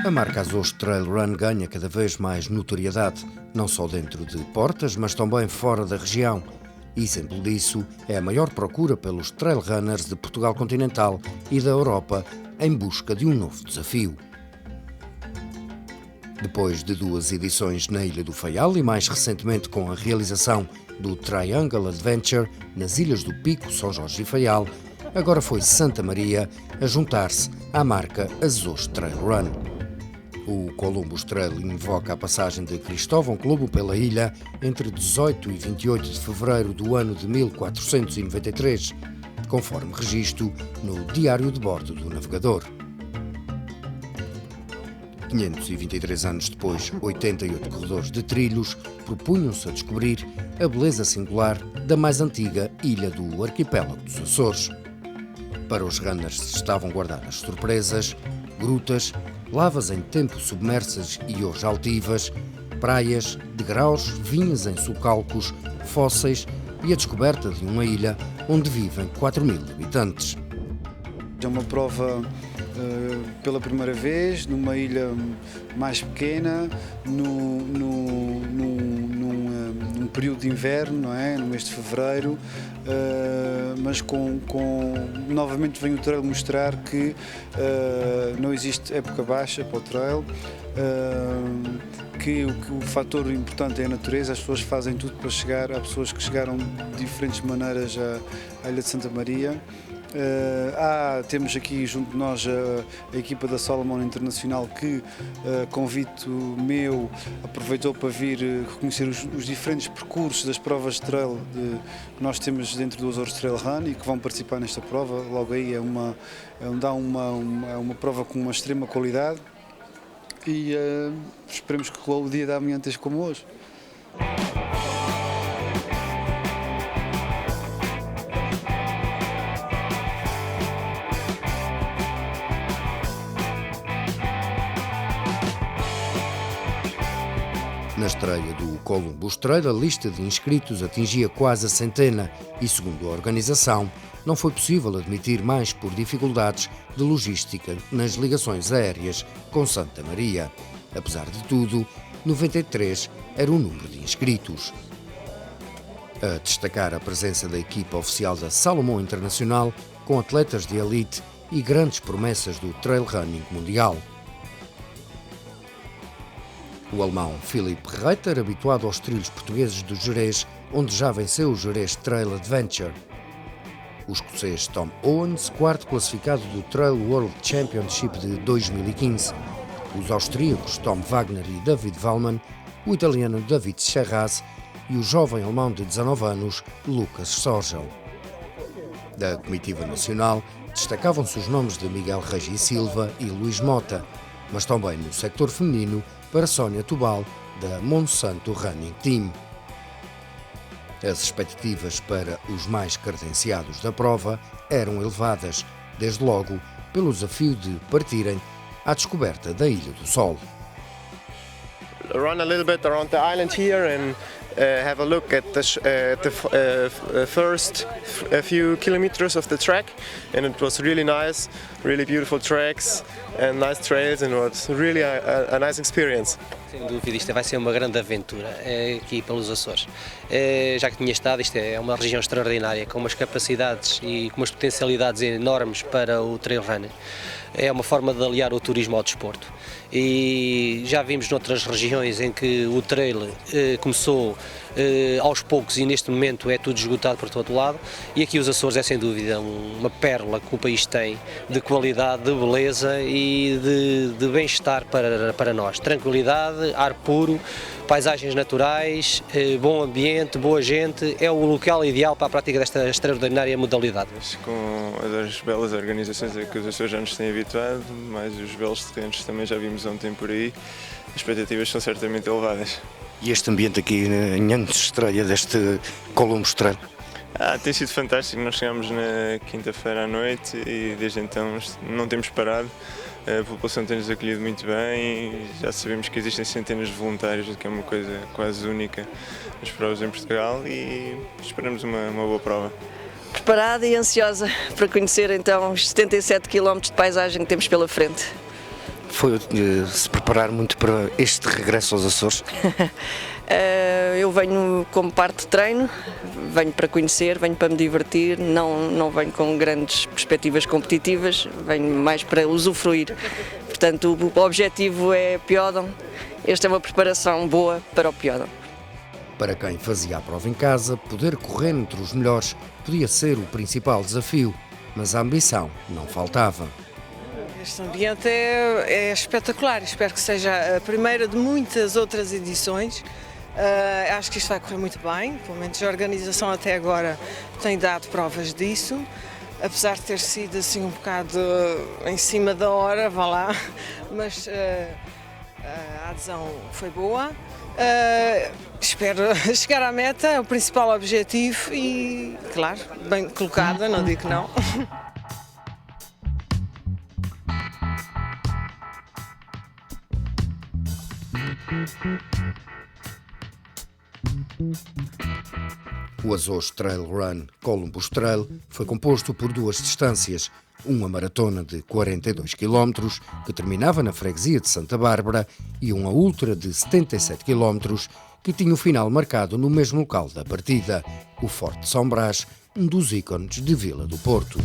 A marca Azores Trail Run ganha cada vez mais notoriedade, não só dentro de Portas, mas também fora da região. Exemplo disso é a maior procura pelos trail runners de Portugal continental e da Europa em busca de um novo desafio. Depois de 2 edições na Ilha do Faial e mais recentemente com a realização do Triangle Adventure nas Ilhas do Pico, São Jorge e Faial, agora foi Santa Maria a juntar-se à marca Azores Trail Run. O Columbus Trail invoca a passagem de Cristóvão Colombo pela ilha entre 18 e 28 de fevereiro do ano de 1493, conforme registro no Diário de Bordo do navegador. 523 anos depois, 88 corredores de trilhos propunham-se a descobrir a beleza singular da mais antiga ilha do arquipélago dos Açores. Para os runners estavam guardadas surpresas, grutas, lavas em tempo submersas e hoje altivas, praias, degraus, vinhas em sulcalcos, fósseis e a descoberta de uma ilha onde vivem 4.000 habitantes. É uma prova pela primeira vez, numa ilha mais pequena, num período de inverno, não é? No mês de fevereiro, mas novamente vem o trail mostrar que não existe época baixa para o trail, que o fator importante é a natureza. As pessoas fazem tudo para chegar. Há pessoas que chegaram de diferentes maneiras à Ilha de Santa Maria. Temos aqui junto de nós a equipa da Salomon Internacional que, convite meu, aproveitou para vir reconhecer os diferentes percursos das provas de trail que nós temos dentro do Azores Trail Run e que vão participar nesta prova. Logo aí é uma prova com uma extrema qualidade e esperemos que o dia da manhã esteja como hoje. Na estreia do Columbus Trail, a lista de inscritos atingia quase a centena e, segundo a organização, não foi possível admitir mais por dificuldades de logística nas ligações aéreas com Santa Maria. Apesar de tudo, 93 era o número de inscritos. A destacar a presença da equipa oficial da Salomon Internacional, com atletas de elite e grandes promessas do trail running mundial. O alemão Philipp Reiter, habituado aos trilhos portugueses do Gerês, onde já venceu o Gerês Trail Adventure. O escocês Tom Owens, quarto classificado do Trail World Championship de 2015. Os austríacos Tom Wagner e David Wallmann, o italiano David Charras e o jovem alemão de 19 anos, Lucas Sorgel. Da comitiva nacional, destacavam-se os nomes de Miguel Regi Silva e Luís Mota, mas também no sector feminino, para Sónia Tubal, da Monsanto Running Team. As expectativas para os mais credenciados da prova eram elevadas, desde logo pelo desafio de partirem à descoberta da Ilha do Sol. Run a little bit around the island here and have a look at the first few kilometers of the track, and it was really nice, really beautiful tracks and nice trails, and it was really a nice experience. Sem dúvida, isto vai ser uma grande aventura aqui pelos Açores. Já que tinha estado, isto é uma região extraordinária, com umas capacidades e com umas potencialidades enormes para o trail running. É uma forma de aliar o turismo ao desporto. E já vimos noutras regiões em que o trail começou aos poucos e neste momento é tudo esgotado por todo lado, e aqui os Açores é sem dúvida uma pérola que o país tem de qualidade, de beleza e de bem-estar para nós. Tranquilidade, ar puro, paisagens naturais, bom ambiente, boa gente, é o local ideal para a prática desta extraordinária modalidade. Com as belas organizações a que os Açores já nos têm habituado, mais os belos terrenos também já vimos há um tempo por aí, as expectativas são certamente elevadas. E este ambiente aqui em anos de estreia deste Columbus Trail? Tem sido fantástico. Nós chegámos na quinta-feira à noite e desde então não temos parado. A população tem-nos acolhido muito bem e já sabemos que existem centenas de voluntários, o que é uma coisa quase única nas provas em Portugal, e esperamos uma boa prova. Preparada e ansiosa para conhecer então os 77 km de paisagem que temos pela frente. foi se preparar muito para este regresso aos Açores? Eu venho como parte de treino, venho para conhecer, venho para me divertir, não venho com grandes perspectivas competitivas, venho mais para usufruir. Portanto, o objetivo é Piódon. Esta é uma preparação boa para o Piódon. Para quem fazia a prova em casa, poder correr entre os melhores podia ser o principal desafio, mas a ambição não faltava. Este ambiente é espetacular, espero que seja a primeira de muitas outras edições. Acho que isto vai correr muito bem, pelo menos a organização até agora tem dado provas disso, apesar de ter sido assim um bocado em cima da hora, vá lá, mas a adesão foi boa. Espero chegar à meta, é o principal objetivo e, claro, bem colocada, não digo que não. O Açores Trail Run Columbus Trail foi composto por duas distâncias, uma maratona de 42 km, que terminava na freguesia de Santa Bárbara, e uma ultra de 77 km, que tinha o final marcado no mesmo local da partida, o Forte de São Brás, um dos ícones de Vila do Porto.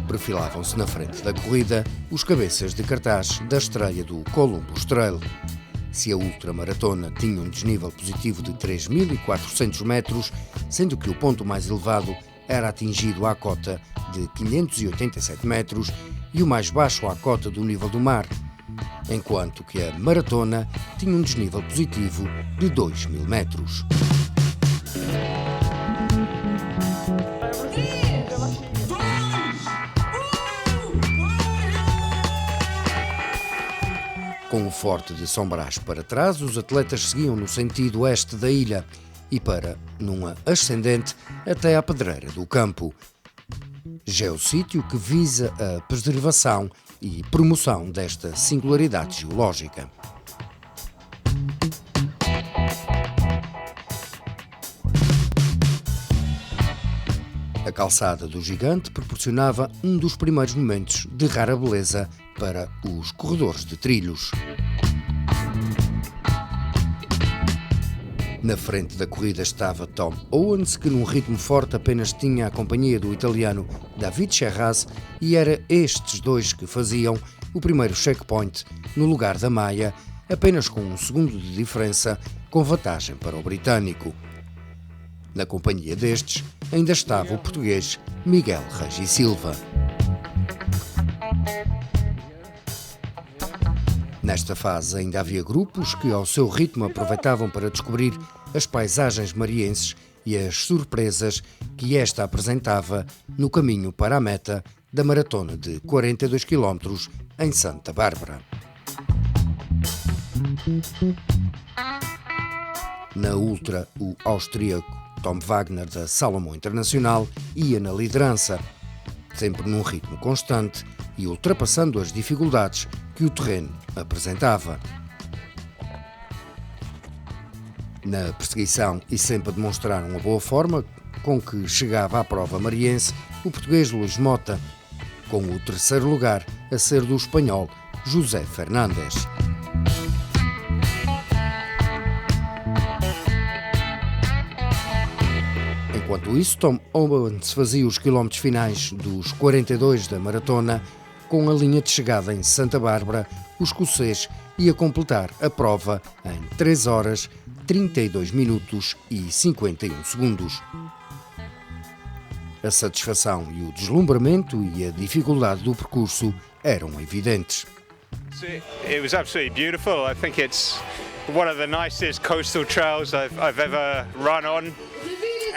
Perfilavam-se na frente da corrida os cabeças de cartaz da estreia do Columbus Trail. Se a ultramaratona tinha um desnível positivo de 3.400 metros, sendo que o ponto mais elevado era atingido à cota de 587 metros e o mais baixo à cota do nível do mar, enquanto que a maratona tinha um desnível positivo de 2.000 metros. Com o Forte de São Brás para trás, os atletas seguiam no sentido oeste da ilha e para numa ascendente até à Pedreira do Campo, geossítio que visa a preservação e promoção desta singularidade geológica. A calçada do Gigante proporcionava um dos primeiros momentos de rara beleza para os corredores de trilhos. Na frente da corrida estava Tom Owens, que num ritmo forte apenas tinha a companhia do italiano David Cherraz, e era estes dois que faziam o primeiro checkpoint no lugar da Maia, apenas com 1 segundo de diferença, com vantagem para o britânico. Na companhia destes ainda estava o português Miguel Regi Silva. Nesta fase ainda havia grupos que ao seu ritmo aproveitavam para descobrir as paisagens marienses e as surpresas que esta apresentava no caminho para a meta da maratona de 42 km em Santa Bárbara. Na ultra, o austríaco Tom Wagner da Salomon Internacional ia na liderança, sempre num ritmo constante e ultrapassando as dificuldades que o terreno apresentava. Na perseguição e sempre a demonstrar uma boa forma com que chegava à prova mariense, o português Luís Mota, com o terceiro lugar a ser do espanhol José Fernandes. Enquanto isso, Tom Owens fazia os quilómetros finais dos 42 da maratona. Com a linha de chegada em Santa Bárbara, o escocês ia completar a prova em 3 horas, 32 minutos e 51 segundos. A satisfação e o deslumbramento e a dificuldade do percurso eram evidentes. It was absolutely beautiful. I think it's one of the nicest coastal trails I've ever run on.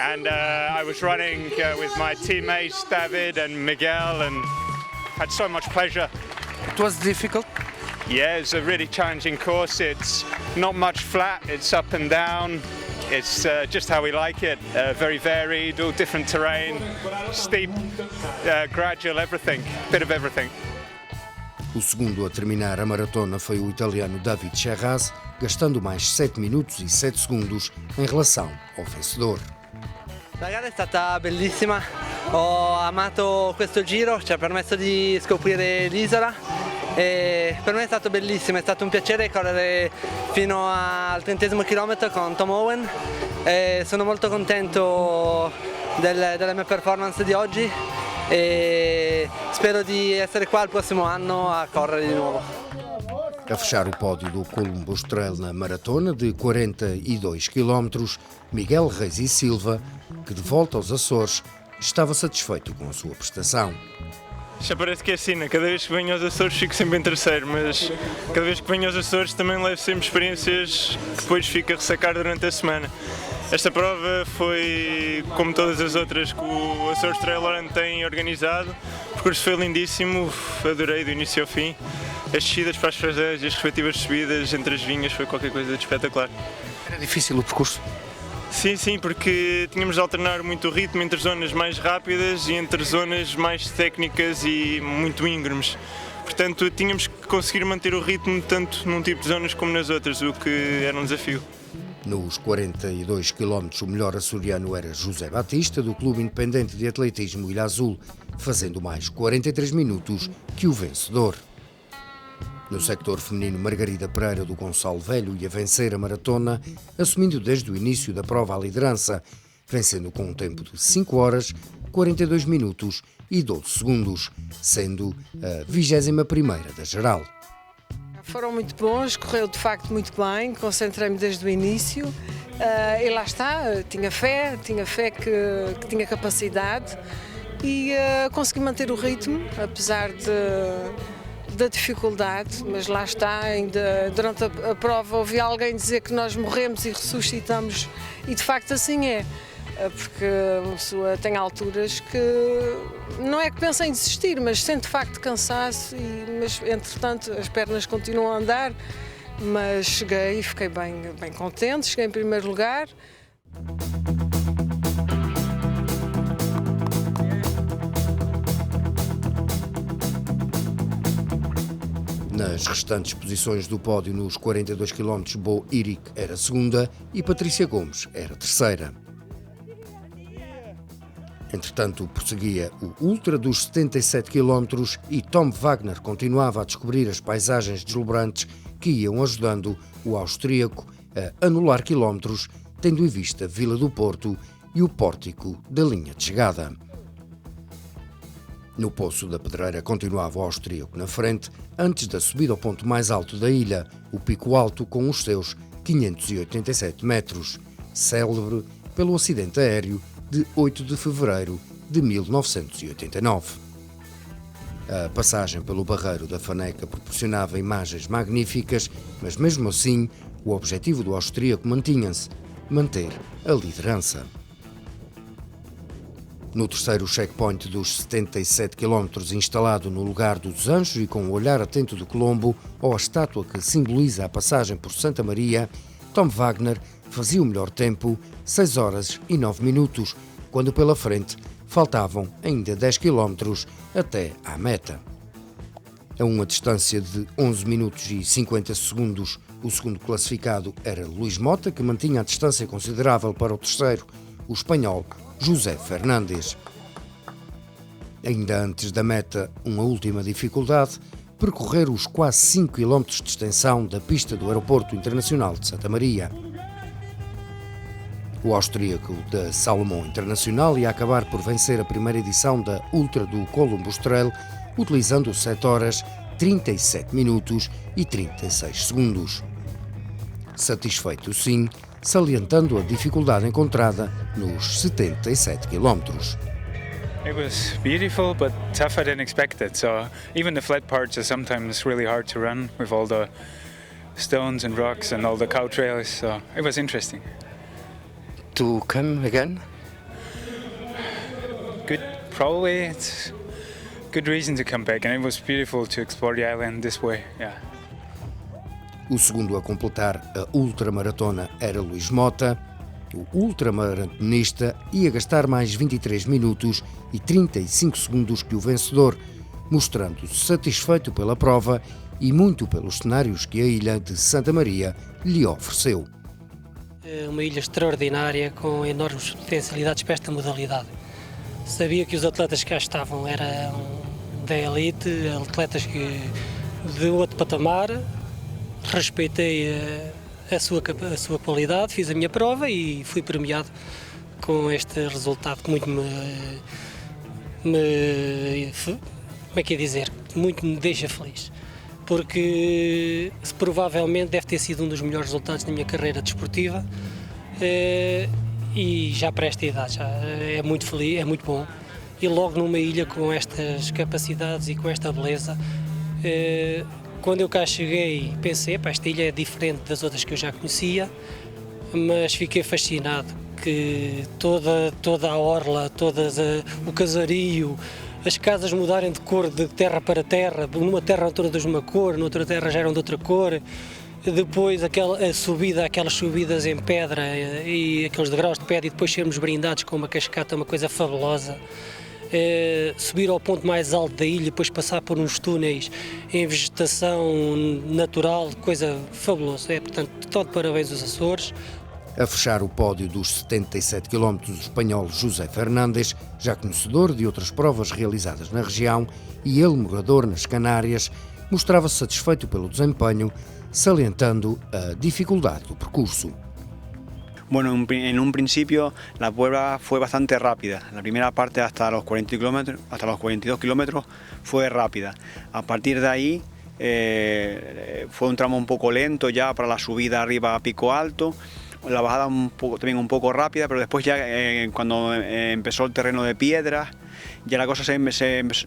And I was running with my teammates David and Miguel and had so much pleasure. It was difficult? Yeah, it's a really challenging course. It's not much flat, it's up and down. It's just how we like it. Very varied, all different terrain, steep, gradual, everything, bit of everything. O segundo a terminar a maratona foi o italiano David Cherraz, gastando mais 7 minutos e 7 segundos em relação ao vencedor. La gara è stata bellissima, Ho amato questo giro, ci ha permesso di scoprire l'isola e per me è stato bellissimo, è stato un piacere correre fino al 30° chilometro con Tom Owen e sono molto contento della mia performance di oggi e spero di essere qua il prossimo anno a correre di nuovo. A fechar o pódio do Columbus Trail na maratona de 42 km, Miguel Reis e Silva, que de volta aos Açores, estava satisfeito com a sua prestação. Já parece que é assim, né? Cada vez que venho aos Açores fico sempre em terceiro, mas cada vez que venho aos Açores também levo sempre experiências que depois fico a ressacar durante a semana. Esta prova foi como todas as outras que o Açores Trail Run tem organizado. O percurso foi lindíssimo, adorei do início ao fim. As descidas para as fazedas e as respectivas subidas entre as vinhas foi qualquer coisa de espetacular. Era difícil o percurso? Sim, porque tínhamos de alternar muito o ritmo entre zonas mais rápidas e entre zonas mais técnicas e muito íngremes. Portanto, tínhamos que conseguir manter o ritmo tanto num tipo de zonas como nas outras, o que era um desafio. Nos 42 km, o melhor açoriano era José Batista, do Clube Independente de Atletismo Ilha Azul, fazendo mais 43 minutos que o vencedor. No sector feminino, Margarida Pereira, do Gonçalo Velho, ia vencer a maratona, assumindo desde o início da prova a liderança, vencendo com um tempo de 5 horas, 42 minutos e 12 segundos, sendo a 21ª da geral. Foram muito bons, correu de facto muito bem, concentrei-me desde o início e lá está, tinha fé que tinha capacidade e consegui manter o ritmo, apesar da dificuldade, mas lá está, ainda durante a prova ouvi alguém dizer que nós morremos e ressuscitamos e de facto assim é. Porque uma pessoa tem alturas que não é que pensa em desistir, mas sente de facto cansaço, mas entretanto as pernas continuam a andar, mas cheguei e fiquei bem contente, cheguei em primeiro lugar. Nas restantes posições do pódio nos 42 km, Bo Iric era segunda e Patrícia Gomes era terceira. Entretanto, prosseguia o Ultra dos 77 km e Tom Wagner continuava a descobrir as paisagens deslumbrantes que iam ajudando o austríaco a anular quilómetros, tendo em vista a Vila do Porto e o pórtico da linha de chegada. No Poço da Pedreira continuava o austríaco na frente, antes da subida ao ponto mais alto da ilha, o Pico Alto, com os seus 587 metros, célebre pelo acidente aéreo de 8 de fevereiro de 1989. A passagem pelo Barreiro da Faneca proporcionava imagens magníficas, mas mesmo assim o objetivo do austríaco mantinha-se: manter a liderança. No terceiro checkpoint dos 77 km, instalado no lugar dos Anjos e com o olhar atento de Colombo ou a estátua que simboliza a passagem por Santa Maria, Tom Wagner fazia o melhor tempo, 6 horas e 9 minutos, quando pela frente faltavam ainda 10 km até à meta. A uma distância de 11 minutos e 50 segundos, o segundo classificado era Luís Mota, que mantinha a distância considerável para o terceiro, o espanhol José Fernandes. Ainda antes da meta, uma última dificuldade: percorrer os quase 5 km de extensão da pista do Aeroporto Internacional de Santa Maria. O austríaco da Salomon Internacional ia acabar por vencer a primeira edição da Ultra do Columbus Trail, utilizando 7 horas, 37 minutos e 36 segundos. Satisfeito, sim, salientando a dificuldade encontrada nos 77 km. It was beautiful but tougher than expected, so even the flat parts are sometimes really hard to run with all the stones and rocks and all the cow trails, so it was interesting. To come again? Good, probably it's good reason to come back, and it was beautiful to explore the island this way, yeah. O segundo a completar a ultramaratona era Luís Mota. O ultramaratonista ia gastar mais 23 minutos e 35 segundos que o vencedor, mostrando-se satisfeito pela prova e muito pelos cenários que a ilha de Santa Maria lhe ofereceu. É uma ilha extraordinária com enormes potencialidades para esta modalidade. Sabia que os atletas que cá estavam eram da elite, atletas de outro patamar. Respeitei a sua qualidade, fiz a minha prova e fui premiado com este resultado que muito como é que é dizer, muito me deixa feliz, porque provavelmente deve ter sido um dos melhores resultados da minha carreira desportiva, e já para esta idade já é muito feliz, é muito bom, e logo numa ilha com estas capacidades e com esta beleza. Quando eu cá cheguei pensei, esta ilha é diferente das outras que eu já conhecia, mas fiquei fascinado que toda a orla, o casario, as casas mudarem de cor de terra para terra, numa terra eram todas de uma cor, noutra terra já eram de outra cor, depois aquelas subidas em pedra e aqueles degraus de pedra e depois sermos brindados com uma cascata, uma coisa fabulosa. Subir ao ponto mais alto da ilha, depois passar por uns túneis em vegetação natural, coisa fabulosa. Portanto, todo parabéns aos Açores. A fechar o pódio dos 77 km, o espanhol José Fernández, já conhecedor de outras provas realizadas na região e ele morador nas Canárias, mostrava-se satisfeito pelo desempenho, salientando a dificuldad do percurso. Bueno, en un principio la prueba fue bastante rápida. La primera parte hasta los 42 kilómetros fue rápida. A partir de ahí fue un tramo un poco lento ya para la subida arriba a Pico Alto. La bajada también un poco rápida, pero después ya cuando empezó el terreno de piedras, ya la cosa la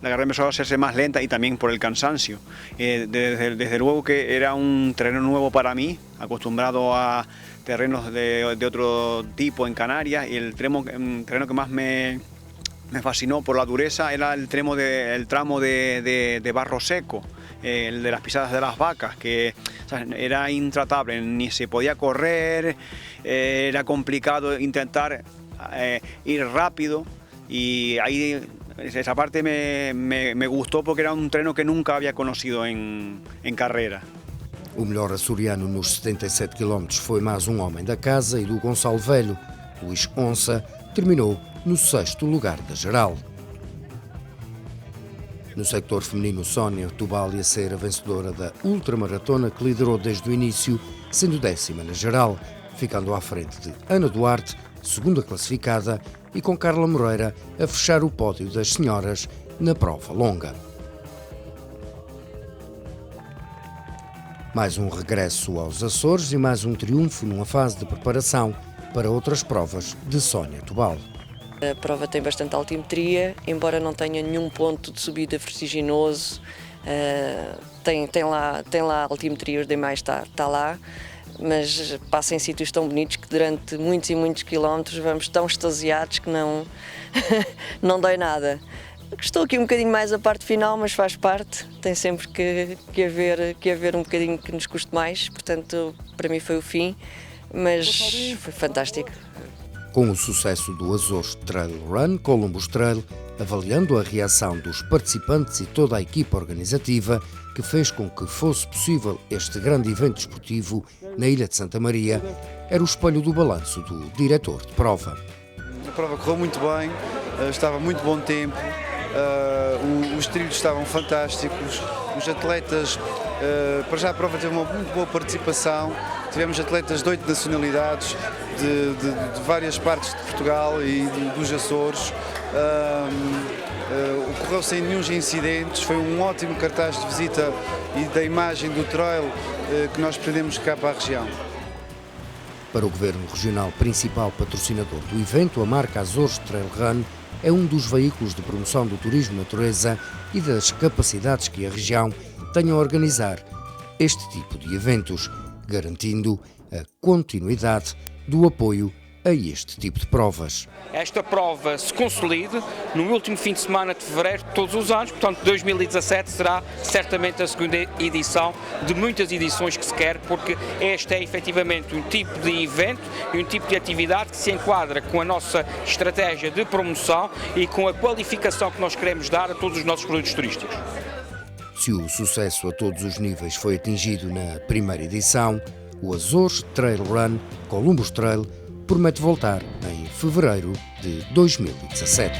carrera empezó a hacerse más lenta y también por el cansancio. Desde luego que era un terreno nuevo para mí, acostumbrado a terrenos de otro tipo en Canarias, y el terreno que más me fascinó por la dureza era el tramo de barro seco, el de las pisadas de las vacas, que era intratable, ni se podía correr, era complicado intentar ir rápido, y ahí esa parte me gustó porque era un terreno que nunca había conocido en carrera. O melhor açoriano nos 77 km foi mais um homem da casa e do Gonçalo Velho. Luís Onça terminou no 6º lugar da geral. No sector feminino, Sónia Tubal ia ser a vencedora da ultramaratona que liderou desde o início, sendo 10ª na geral, ficando à frente de Ana Duarte, segunda classificada, e com Carla Moreira a fechar o pódio das senhoras na prova longa. Mais um regresso aos Açores e mais um triunfo numa fase de preparação para outras provas de Sónia Tubal. A prova tem bastante altimetria, embora não tenha nenhum ponto de subida vertiginoso, tem lá a altimetria, os demais está lá, mas passa em sítios tão bonitos que durante muitos e muitos quilómetros vamos tão extasiados que não, não dói nada. Estou aqui um bocadinho mais a parte final, mas faz parte, tem sempre que haver um bocadinho que nos custe mais, portanto para mim foi o fim, mas foi fantástico. Com o sucesso do Açores Trail Run, Columbus Trail, avaliando a reação dos participantes e toda a equipa organizativa que fez com que fosse possível este grande evento desportivo na Ilha de Santa Maria, era o espelho do balanço do diretor de prova. A prova correu muito bem, estava muito bom tempo, os trilhos estavam fantásticos, os atletas, para já a prova teve uma muito boa participação, tivemos atletas de 8 nacionalidades, de várias partes de Portugal e dos Açores, ocorreu sem nenhum incidentes, foi um ótimo cartaz de visita e da imagem do trail que nós pretendemos cá para a região. Para o Governo Regional, principal patrocinador do evento, a marca Açores Trail Run é um dos veículos de promoção do turismo natureza e das capacidades que a região tem a organizar este tipo de eventos, garantindo a continuidade do apoio a este tipo de provas. Esta prova se consolide no último fim de semana de fevereiro de todos os anos, portanto 2017 será certamente a segunda edição de muitas edições que se quer, porque este é efetivamente um tipo de evento e um tipo de atividade que se enquadra com a nossa estratégia de promoção e com a qualificação que nós queremos dar a todos os nossos produtos turísticos. Se o sucesso a todos os níveis foi atingido na primeira edição, o Açores Trail Run Columbus Trail promete voltar em fevereiro de 2017.